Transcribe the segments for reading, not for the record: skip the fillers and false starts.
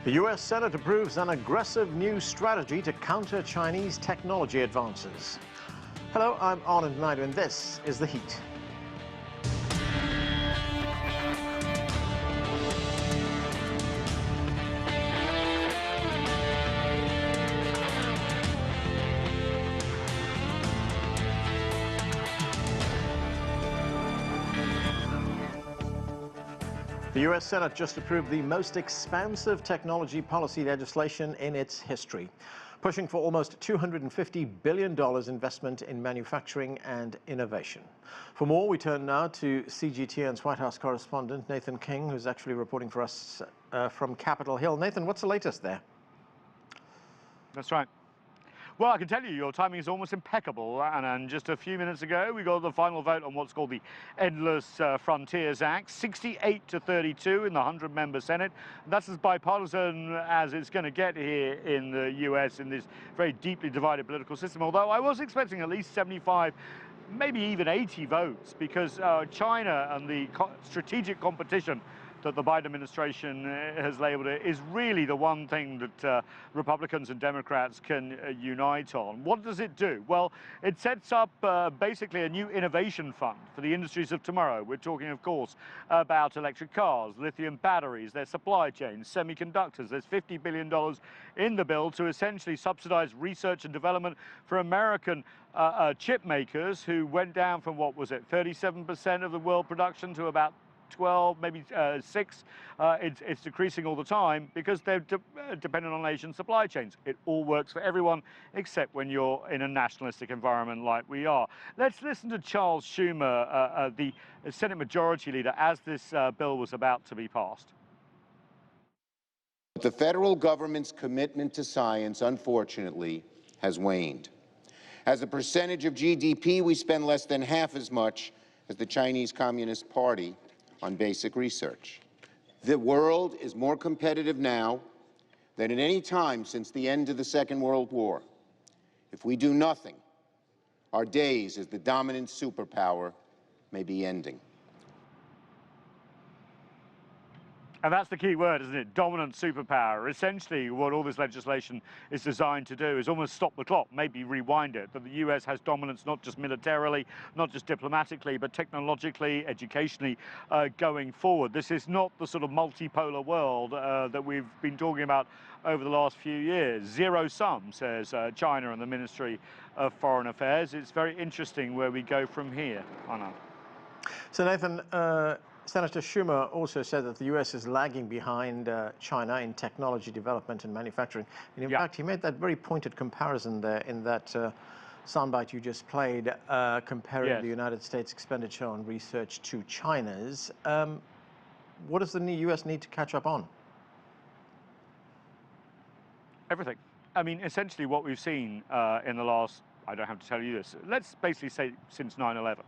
The U.S. Senate approves an aggressive new strategy to counter Chinese technology advances. Hello, I'm Einar Tangen, and this is The Heat. The U.S. Senate just approved the most expansive technology policy legislation in its history, pushing for almost $250 billion investment in manufacturing and innovation. For more, we turn now to CGTN's White House correspondent, Nathan King, who's actually reporting for us from Capitol Hill. Nathan, what's the latest there? That's right. Well, I can tell you, your timing is almost impeccable. And just a few minutes ago, we got the final vote on what's called the Endless Frontiers Act, 68-32 in the 100-member Senate. That's as bipartisan as it's going to get here in the U.S. in this very deeply divided political system, although I was expecting at least 75, maybe even 80 votes, because China and the strategic competition that the Biden administration has labeled it is really the one thing that Republicans and Democrats can unite on. What does it do? Well, it sets up basically a new innovation fund for the industries of tomorrow. We're talking, of course, about electric cars, lithium batteries, their supply chains, semiconductors. There's $50 billion in the bill to essentially subsidize research and development for American chip makers who went down from, what was it, 37% of the world production to about 12, maybe 6. It's decreasing all the time because they're dependent on Asian supply chains. It all works for everyone except when you're in a nationalistic environment like we are. Let's listen to Charles Schumer, the Senate Majority Leader, as this bill was about to be passed. The federal government's commitment to science, unfortunately, has waned. As a percentage of GDP, we spend less than half as much as the Chinese Communist Party on basic research. The world is more competitive now than at any time since the end of the Second World War. If we do nothing, our days as the dominant superpower may be ending. And that's the key word, isn't it? Dominant superpower. Essentially, what all this legislation is designed to do is almost stop the clock, maybe rewind it, that the US has dominance not just militarily, not just diplomatically, but technologically, educationally, going forward. This is not the sort of multipolar world that we've been talking about over the last few years. Zero sum, says China and the Ministry of Foreign Affairs. It's very interesting where we go from here, Anna. So, Nathan, Senator Schumer also said that the U.S. is lagging behind China in technology development and manufacturing. And in fact, he made that very pointed comparison there in that soundbite you just played, comparing the United States expenditure on research to China's. What does the U.S. need to catch up on? Everything. I mean, essentially what we've seen in the last, I don't have to tell you this, let's basically say since 9/11,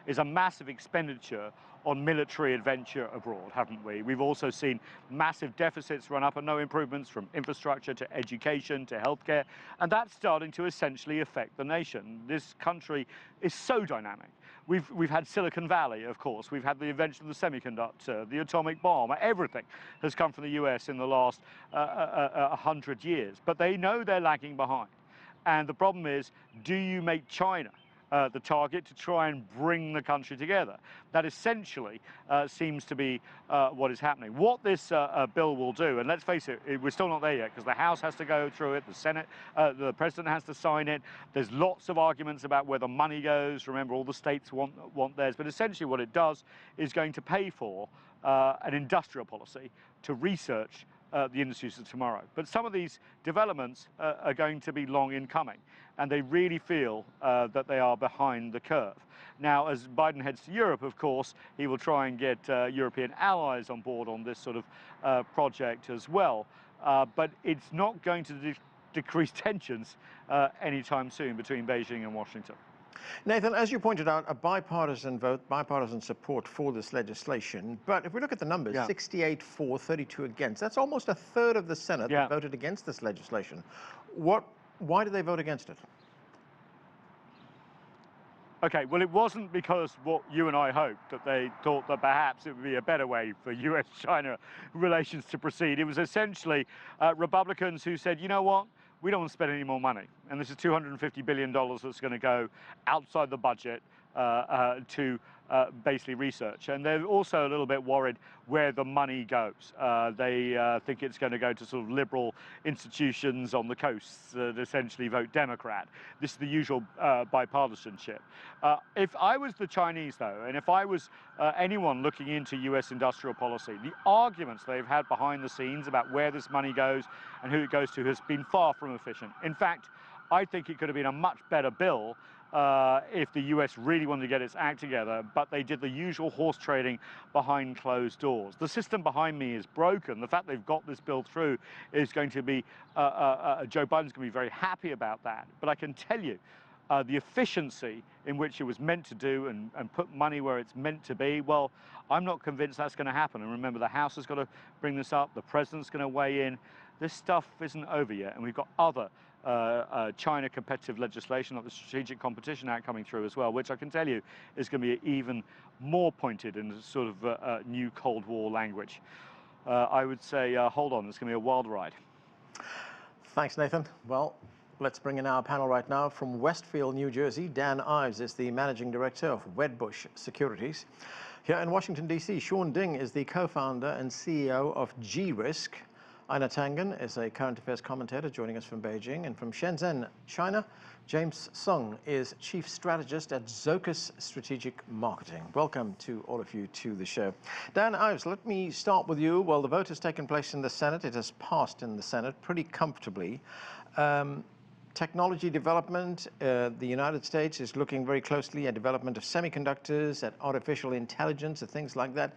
is a massive expenditure on military adventure abroad, haven't we? We've also seen massive deficits run up and no improvements from infrastructure to education to healthcare, and that's starting to essentially affect the nation. This country is so dynamic. We've had Silicon Valley, of course. We've had the invention of the semiconductor, the atomic bomb. Everything has come from the US in the last 100 years, but they know they're lagging behind. And the problem is, do you make China the target to try and bring the country together? That essentially seems to be what is happening. What this bill will do, and let's face it, we're still not there yet because the House has to go through it, the Senate, the President has to sign it. There's lots of arguments about where the money goes. Remember, all the states want theirs. But essentially what it does is going to pay for an industrial policy to research the industries of tomorrow. But some of these developments are going to be long in coming, and they really feel that they are behind the curve. Now, as Biden heads to Europe, of course, he will try and get European allies on board on this sort of project as well. But it's not going to decrease tensions anytime soon between Beijing and Washington. Nathan, as you pointed out, a bipartisan vote, bipartisan support for this legislation. But if we look at the numbers, 68 for, 32 against, that's almost a third of the Senate that voted against this legislation. Why did they vote against it? Okay, well, it wasn't because what you and I hoped, that they thought that perhaps it would be a better way for U.S.-China relations to proceed. It was essentially Republicans who said, you know what, we don't want to spend any more money. And this is $250 billion that's going to go outside the budget to basically research. And they're also a little bit worried where the money goes. They think it's going to go to sort of liberal institutions on the coasts that essentially vote Democrat. This is the usual bipartisanship. If I was the Chinese, though, and if I was anyone looking into US industrial policy, the arguments they've had behind the scenes about where this money goes and who it goes to has been far from efficient. In fact, I think it could have been a much better bill if the US really wanted to get its act together, but they did the usual horse trading behind closed doors. The system behind me is broken. The fact they've got this bill through is going to be, Joe Biden's going to be very happy about that. But I can tell you, the efficiency in which it was meant to do and put money where it's meant to be, well, I'm not convinced that's going to happen. And remember, the House has got to bring this up. The president's going to weigh in. This stuff isn't over yet, and we've got other China competitive legislation, like the Strategic Competition Act, coming through as well, which I can tell you is going to be even more pointed in sort of new Cold War language. I would say, hold on, it's going to be a wild ride. Thanks, Nathan. Well, let's bring in our panel right now. From Westfield, New Jersey, Dan Ives is the Managing Director of Wedbush Securities. Here in Washington, D.C., Sean Ding is the co-founder and CEO of GRisk. Einar Tangen is a current affairs commentator joining us from Beijing. And from Shenzhen, China, James Sung is chief strategist at Zocus Strategic Marketing. Welcome to all of you to the show. Dan Ives, let me start with you. Well, the vote has taken place in the Senate. It has passed in the Senate pretty comfortably. Technology development, the United States is looking very closely at development of semiconductors, at artificial intelligence, and things like that.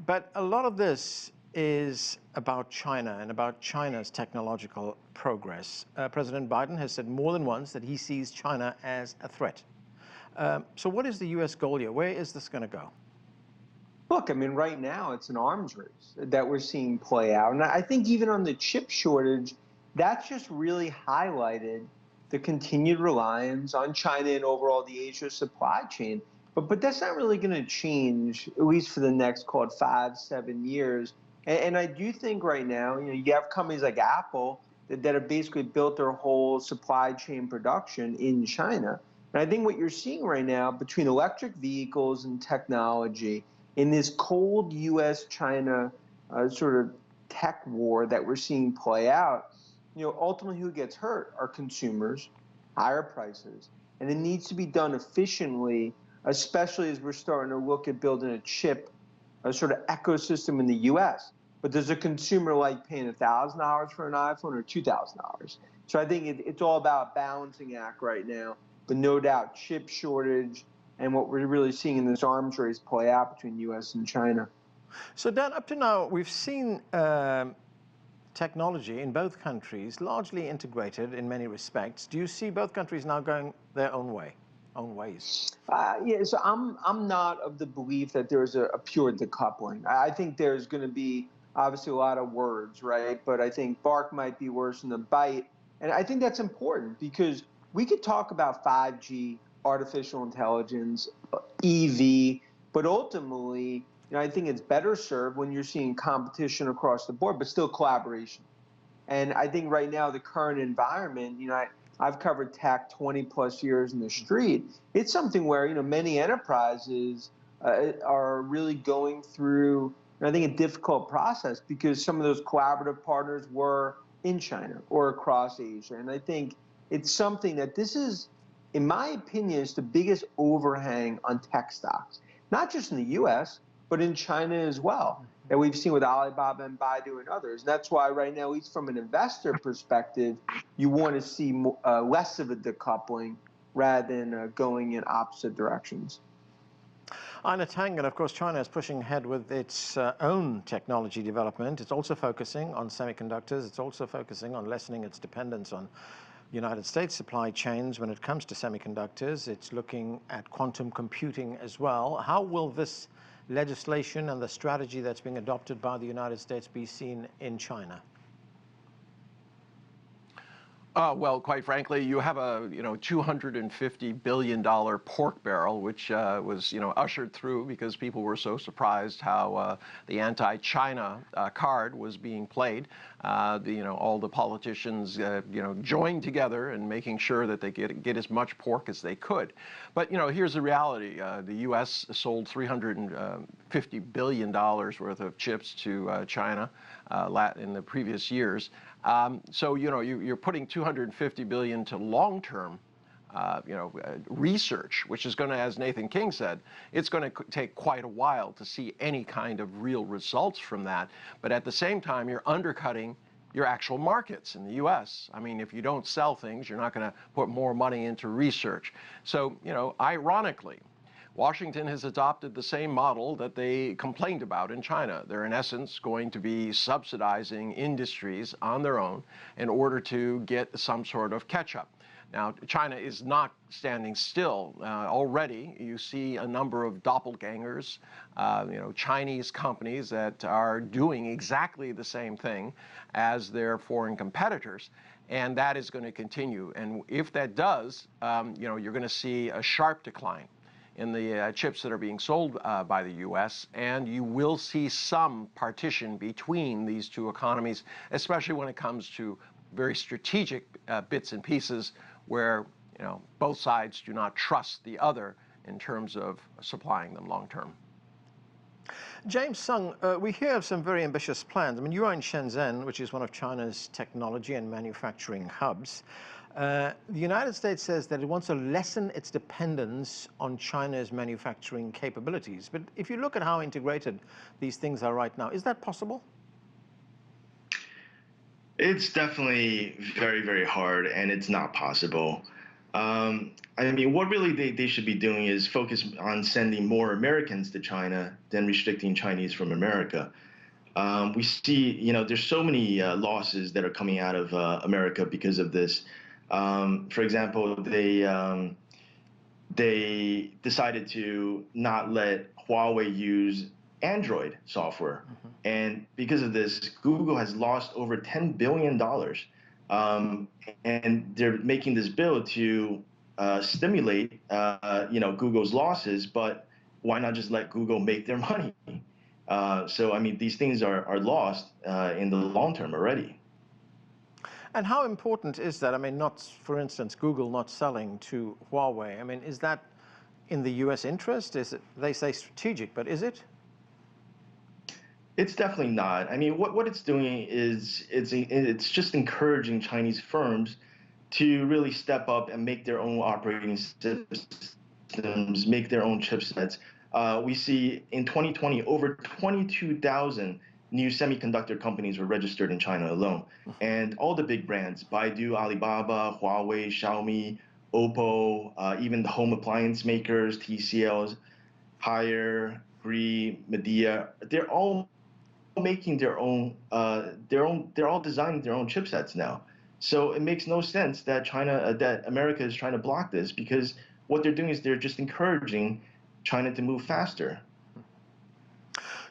But a lot of this is about China and about China's technological progress. President Biden has said more than once that he sees China as a threat. So what is the U.S. goal here? Where is this going to go? Look, I mean, right now it's an arms race that we're seeing play out. And I think even on the chip shortage, that's just really highlighted the continued reliance on China and overall the Asia supply chain. But that's not really going to change, at least for the next, call it 5-7 years. And I do think right now, you have companies like Apple that have basically built their whole supply chain production in China. And I think what you're seeing right now between electric vehicles and technology in this cold U.S.-China sort of tech war that we're seeing play out, ultimately who gets hurt are consumers, higher prices, and it needs to be done efficiently, especially as we're starting to look at building a sort of ecosystem in the U.S. But does a consumer like paying $1,000 for an iPhone or $2,000? So I think it's all about a balancing act right now. But no doubt, chip shortage and what we're really seeing in this arms race play out between U.S. and China. So Dan, up to now, we've seen technology in both countries largely integrated in many respects. Do you see both countries now going their own ways? Yeah, so I'm not of the belief that there's a pure decoupling. I think there's going to be obviously a lot of words, right? But I think bark might be worse than the bite. And I think that's important because we could talk about 5G, artificial intelligence, EV, but ultimately, I think it's better served when you're seeing competition across the board, but still collaboration. And I think right now the current environment, I've covered tech 20 plus years in the street. It's something where, many enterprises are really going through, I think, a difficult process because some of those collaborative partners were in China or across Asia. And I think it's something that this is, in my opinion, is the biggest overhang on tech stocks, not just in the U.S., but in China as well, that we've seen with Alibaba and Baidu and others. And that's why right now, at least from an investor perspective, you want to see less of a decoupling rather than going in opposite directions. Einar Tangen, of course, China is pushing ahead with its own technology development. It's also focusing on semiconductors. It's also focusing on lessening its dependence on United States supply chains when it comes to semiconductors. It's looking at quantum computing as well. How will this legislation and the strategy that's being adopted by the United States be seen in China? Well, quite frankly, you have a $250 billion pork barrel, which was ushered through because people were so surprised how the anti-China card was being played. All the politicians joined together and making sure that they get as much pork as they could. But here's the reality: the U.S. sold $350 billion worth of chips to China in the previous years. So you're putting $250 billion to long-term research, which is going to, as Nathan King said, it's going to take quite a while to see any kind of real results from that. But at the same time, you're undercutting your actual markets in the U.S. I mean, if you don't sell things, you're not going to put more money into research. So, ironically, Washington has adopted the same model that they complained about in China. They're in essence going to be subsidizing industries on their own in order to get some sort of catch-up. Now, China is not standing still. Already, you see a number of doppelgangers, Chinese companies that are doing exactly the same thing as their foreign competitors, and that is going to continue. And if that does, you're going to see a sharp decline in the chips that are being sold by the U.S., and you will see some partition between these two economies, especially when it comes to very strategic bits and pieces where both sides do not trust the other in terms of supplying them long term. James Sung, we hear of some very ambitious plans. I mean, you are in Shenzhen, which is one of China's technology and manufacturing hubs. The United States says that it wants to lessen its dependence on China's manufacturing capabilities. But if you look at how integrated these things are right now, is that possible? It's definitely very, very hard, and it's not possible. I mean, what really they should be doing is focus on sending more Americans to China than restricting Chinese from America. We see, there's so many losses that are coming out of America because of this. For example, they decided to not let Huawei use Android software. Mm-hmm. And because of this, Google has lost over $10 billion. And they're making this bill to stimulate, Google's losses, but why not just let Google make their money? So, I mean, these things are lost in the long term already. And how important is that? I mean, not, for instance, Google not selling to Huawei. I mean, is that in the U.S. interest? Is it, they say strategic, but is it? It's definitely not. I mean, what it's doing is it's just encouraging Chinese firms to really step up and make their own operating systems, make their own chipsets. We see in 2020, over 22,000 new semiconductor companies were registered in China alone. And all the big brands, Baidu, Alibaba, Huawei, Xiaomi, Oppo, even the home appliance makers, TCLs, Haier, GRisk, Medea, they're all making they're all designing their own chipsets now. So it makes no sense that that America is trying to block this, because what they're doing is they're just encouraging China to move faster.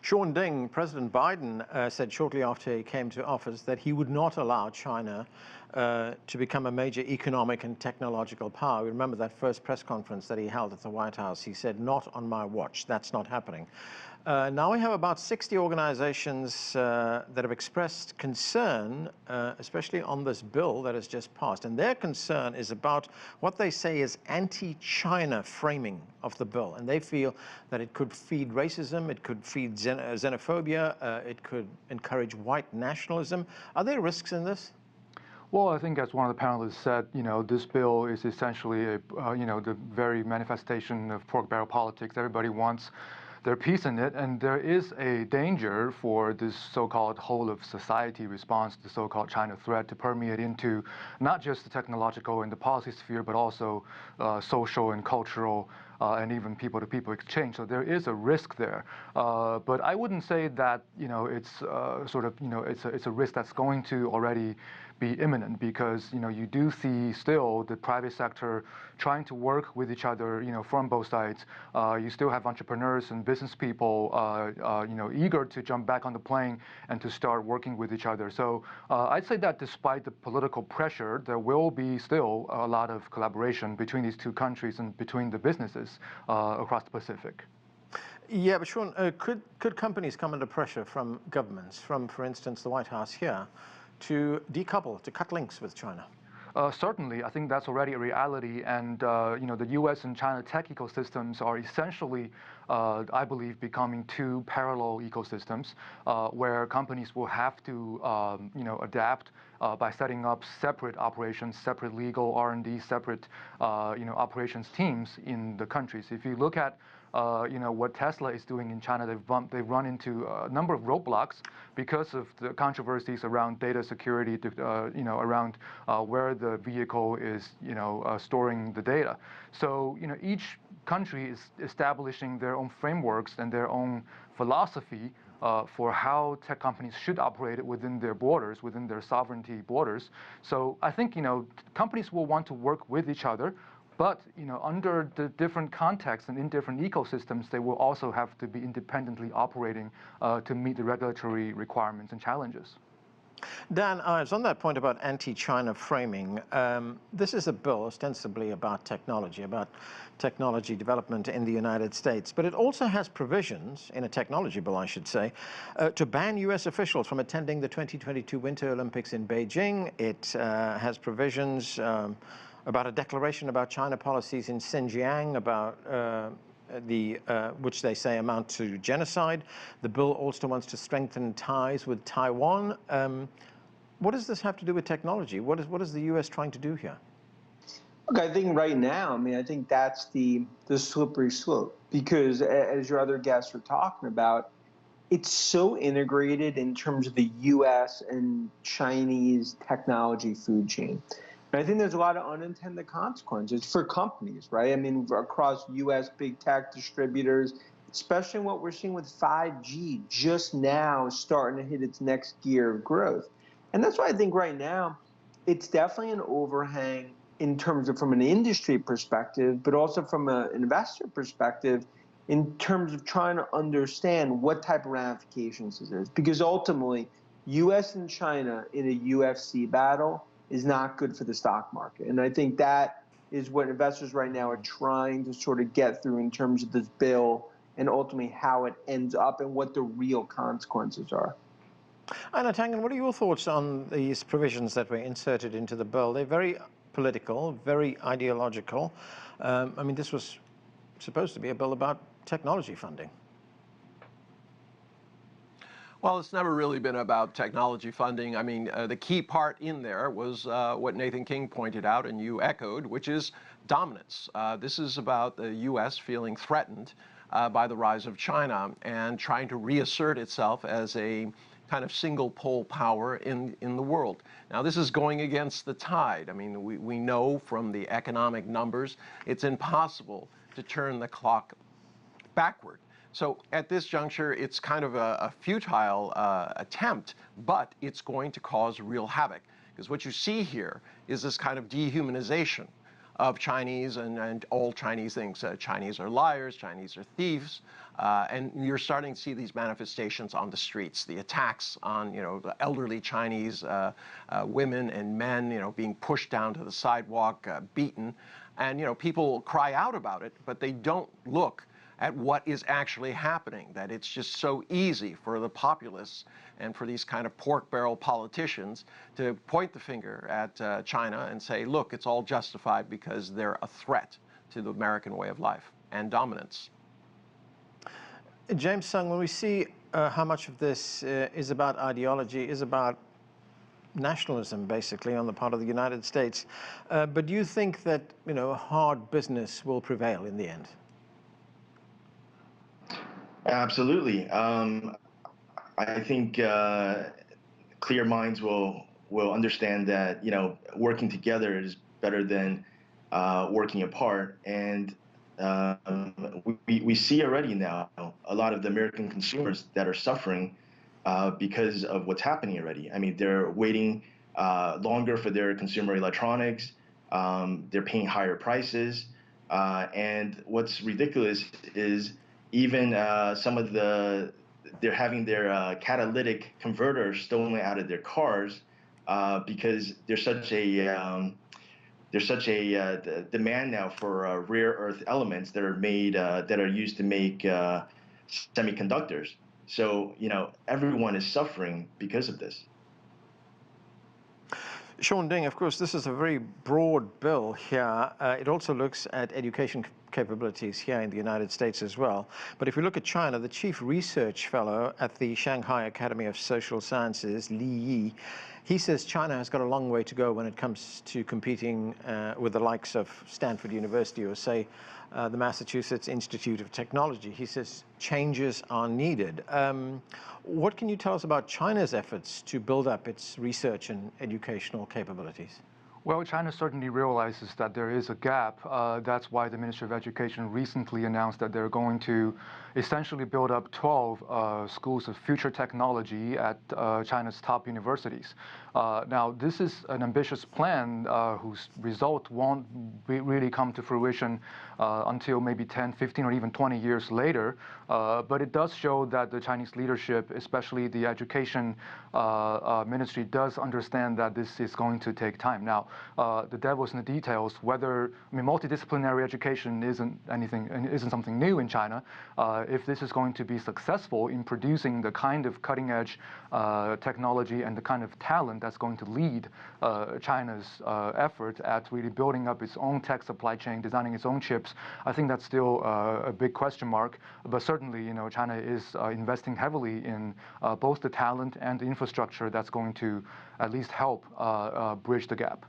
Sean Ding, President Biden said shortly after he came to office that he would not allow China to become a major economic and technological power. We remember that first press conference that he held at the White House. He said, "Not on my watch. That's not happening." Now we have about 60 organizations that have expressed concern, especially on this bill that has just passed. And their concern is about what they say is anti-China framing of the bill. And they feel that it could feed racism, it could feed xenophobia, it could encourage white nationalism. Are there risks in this? Well, I think as one of the panelists said, this bill is essentially the very manifestation of pork barrel politics. Everybody wants their piece in it, and there is a danger for this so-called whole of society response to the so-called China threat to permeate into not just the technological and the policy sphere, but also social and cultural and even people-to-people exchange. So there is a risk there, but I wouldn't say that it's it's a risk that's going to already be imminent, because you do see still the private sector trying to work with each other, from both sides. You still have entrepreneurs and business people, eager to jump back on the plane and to start working with each other. So I'd say that despite the political pressure, there will be still a lot of collaboration between these two countries and between the businesses across the Pacific. Yeah, but Sean, could companies come under pressure from governments, from, for instance, the White House here, to decouple, to cut links with China? Certainly, I think that's already a reality, and the U.S. and China tech ecosystems are essentially, I believe, becoming two parallel ecosystems, where companies will have to, adapt by setting up separate operations, separate legal R&D, separate, operations teams in the countries. If you look at what Tesla is doing in China, they've run into a number of roadblocks because of the controversies around data security, around where the vehicle is, storing the data. So, each country is establishing their own frameworks and their own philosophy for how tech companies should operate within their borders, within their sovereignty borders. So I think, companies will want to work with each other. But under the different contexts and in different ecosystems, they will also have to be independently operating to meet the regulatory requirements and challenges. Dan Ives, on that point about anti-China framing, this is a bill ostensibly about technology development in the United States, but it also has provisions, in a technology bill I should say, to ban U.S. officials from attending the 2022 Winter Olympics in Beijing. It has provisions about a declaration about China policies in Xinjiang, about which they say amount to genocide. The bill also wants to strengthen ties with Taiwan. What does this have to do with technology? What is the U.S. trying to do here? Look, I think right now, I think that's the slippery slope, because as your other guests are talking about, it's so integrated in terms of the U.S. and Chinese technology food chain. And I think there's a lot of unintended consequences for companies, right? Across U.S. big tech distributors, especially what we're seeing with 5G just now starting to hit its next gear of growth. And that's why I think right now it's definitely an overhang in terms of from an industry perspective, but also from an investor perspective in terms of trying to understand what type of ramifications this is. Because ultimately, U.S. and China in a UFC battle is not good for the stock market. And I think that is what investors right now are trying to sort of get through in terms of this bill and ultimately how it ends up and what the real consequences are. Einar Tangen, what are your thoughts on these provisions that were inserted into the bill? They're very political, very ideological. This was supposed to be a bill about technology funding. Well, it's never really been about technology funding. The key part in there was what Nathan King pointed out and you echoed, which is dominance. This is about the U.S. feeling threatened by the rise of China and trying to reassert itself as a kind of single pole power in the world. Now, this is going against the tide. We know from the economic numbers, it's impossible to turn the clock backward. So at this juncture, it's kind of a futile attempt, but it's going to cause real havoc. Because what you see here is this kind of dehumanization of Chinese and all Chinese things. Chinese are liars, Chinese are thieves, and you're starting to see these manifestations on the streets. The attacks on, the elderly Chinese women and men, being pushed down to the sidewalk, beaten. And, people cry out about it, but they don't look at what is actually happening, that it's just so easy for the populace and for these kind of pork barrel politicians to point the finger at China and say, look, it's all justified because they're a threat to the American way of life and dominance. James Sung, when we see how much of this is about ideology, is about nationalism, basically, on the part of the United States, but do you think that, hard business will prevail in the end? Absolutely. I think clear minds will understand that working together is better than working apart. And we see already now a lot of the American consumers that are suffering because of what's happening already. They're waiting longer for their consumer electronics. They're paying higher prices. And what's ridiculous is even some of they're having their catalytic converters stolen out of their cars because there's such a demand now for rare earth elements that are made that are used to make semiconductors. So everyone is suffering because of this. Sean Ding, of course, this is a very broad bill here. It also looks at education capabilities here in the United States as well. But if we look at China, the chief research fellow at the Shanghai Academy of Social Sciences, Li Yi, he says China has got a long way to go when it comes to competing with the likes of Stanford University or, say, the Massachusetts Institute of Technology. He says changes are needed. What can you tell us about China's efforts to build up its research and educational capabilities? Well, China certainly realizes that there is a gap. That's why the Ministry of Education recently announced that they're going to essentially build up 12 schools of future technology at China's top universities. Now, this is an ambitious plan whose result won't really come to fruition until maybe 10, 15, or even 20 years later. But it does show that the Chinese leadership, especially the education ministry, does understand that this is going to take time. Now, the devil's in the details. Multidisciplinary education isn't something new in China. If this is going to be successful in producing the kind of cutting-edge technology and the kind of talent that's going to lead China's effort at really building up its own tech supply chain, designing its own chips, I think that's still a big question mark. But certainly, China is investing heavily in both the talent and the infrastructure that's going to at least help bridge the gap.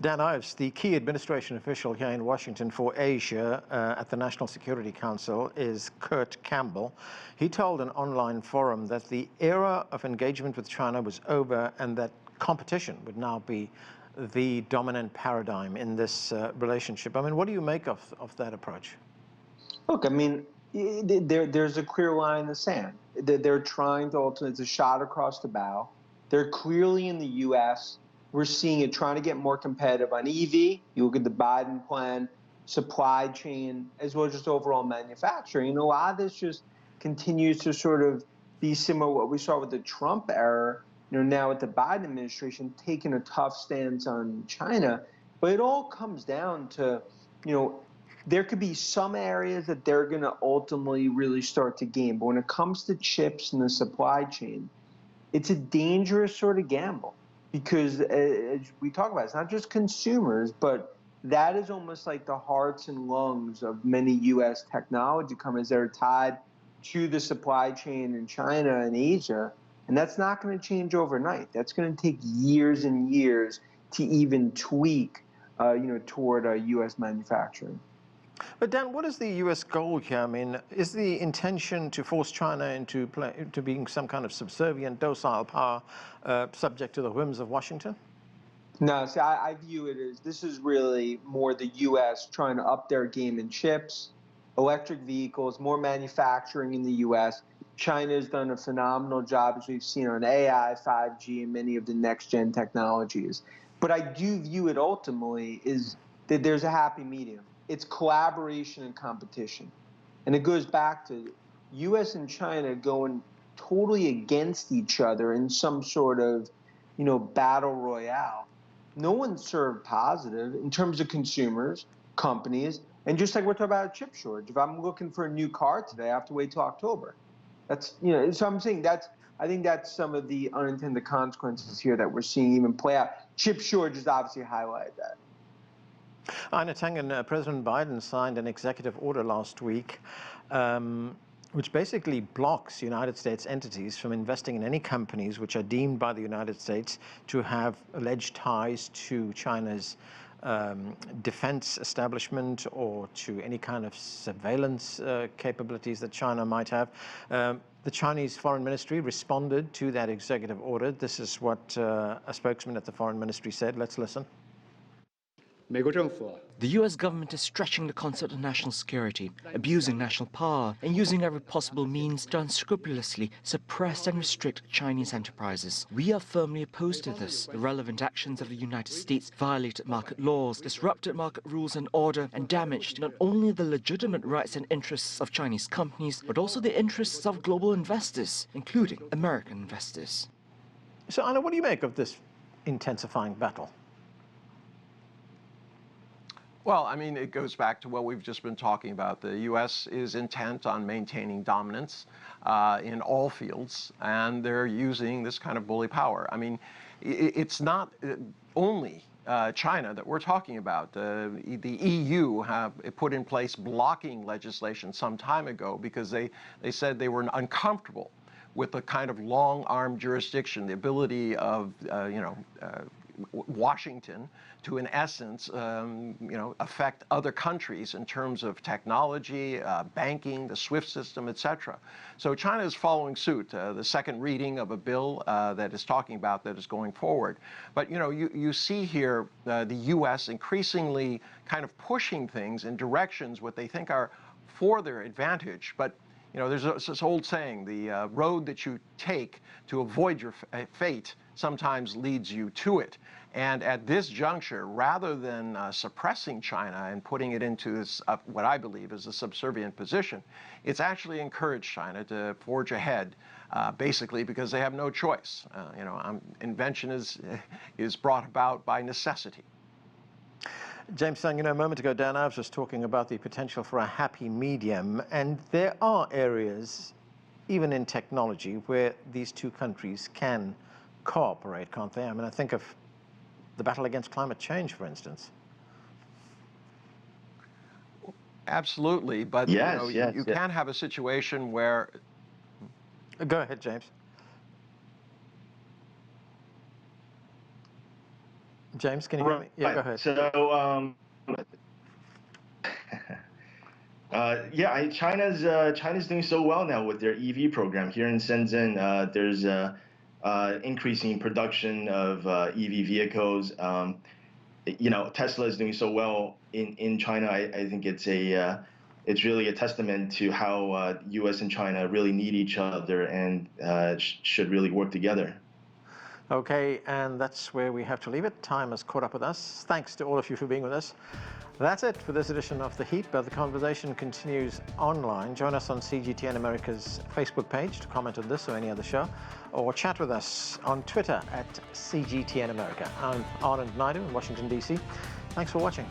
Dan Ives, the key administration official here in Washington for Asia at the National Security Council, is Kurt Campbell. He told an online forum that the era of engagement with China was over and that competition would now be the dominant paradigm in this relationship. I mean, what do you make of that approach? Look, I mean, there's a clear line in the sand. They're trying to ultimately, it's a shot across the bow. They're clearly in the U.S. We're seeing it trying to get more competitive on EV. You look at the Biden plan, supply chain, as well as just overall manufacturing. And a lot of this just continues to sort of be similar to what we saw with the Trump era, now with the Biden administration taking a tough stance on China. But it all comes down to, there could be some areas that they're going to ultimately really start to gain. But when it comes to chips and the supply chain, it's a dangerous sort of gamble. Because as we talk about, it's not just consumers, but that is almost like the hearts and lungs of many U.S. technology companies that are tied to the supply chain in China and Asia. And that's not going to change overnight. That's going to take years and years to even tweak, toward U.S. manufacturing. But Dan, what is the U.S. goal here? I mean, is the intention to force China into being some kind of subservient, docile power subject to the whims of Washington? No, see, I view it as this is really more the U.S. trying to up their game in chips, electric vehicles, more manufacturing in the U.S. China has done a phenomenal job, as we've seen, on AI, 5G, and many of the next-gen technologies. But I do view it ultimately is that there's a happy medium. It's collaboration and competition. And it goes back to U.S. and China going totally against each other in some sort of, battle royale. No one's served positive in terms of consumers, companies, and just like we're talking about a chip shortage. If I'm looking for a new car today, I have to wait till October. That's, so I'm saying I think that's some of the unintended consequences here that we're seeing even play out. Chip shortages obviously highlight that. Einar Tangen, President Biden signed an executive order last week which basically blocks United States entities from investing in any companies which are deemed by the United States to have alleged ties to China's defense establishment or to any kind of surveillance capabilities that China might have. The Chinese Foreign Ministry responded to that executive order. This is what a spokesman at the Foreign Ministry said. Let's listen. The U.S. government is stretching the concept of national security, abusing national power, and using every possible means to unscrupulously suppress and restrict Chinese enterprises. We are firmly opposed to this. The relevant actions of the United States violated market laws, disrupted market rules and order, and damaged not only the legitimate rights and interests of Chinese companies, but also the interests of global investors, including American investors. So, Einar, what do you make of this intensifying battle? Well, I mean, it goes back to what we've just been talking about. The U.S. is intent on maintaining dominance in all fields, and they're using this kind of bully power. I mean, it's not only China that we're talking about. The EU have put in place blocking legislation some time ago because they said they were uncomfortable with the kind of long-arm jurisdiction, the ability of, Washington to, in essence, affect other countries in terms of technology, banking, the SWIFT system, etc. So China is following suit. The second reading of a bill that is talking about that is going forward. But you see here the U.S. increasingly kind of pushing things in directions what they think are for their advantage, but there's this old saying, the road that you take to avoid your fate sometimes leads you to it. And at this juncture, rather than suppressing China and putting it into this, what I believe is a subservient position, it's actually encouraged China to forge ahead, basically because they have no choice. Invention is brought about by necessity. James Tangen, a moment ago, Dan Ives was talking about the potential for a happy medium, and there are areas, even in technology, where these two countries can cooperate, can't they? I mean, I think of the battle against climate change, for instance. Absolutely, but you can have a situation where... Go ahead, James. James, can you hear me? Yeah, go ahead. So, China's doing so well now with their EV program. Here in Shenzhen, there's increasing production of EV vehicles. Tesla is doing so well in China. I think it's really a testament to how U.S. and China really need each other and should really work together. Okay, and that's where we have to leave it. Time has caught up with us. Thanks to all of you for being with us. That's it for this edition of The Heat, but the conversation continues online. Join us on CGTN America's Facebook page to comment on this or any other show, or chat with us on Twitter at CGTN America. I'm Anand Naidu in Washington, D.C. Thanks for watching.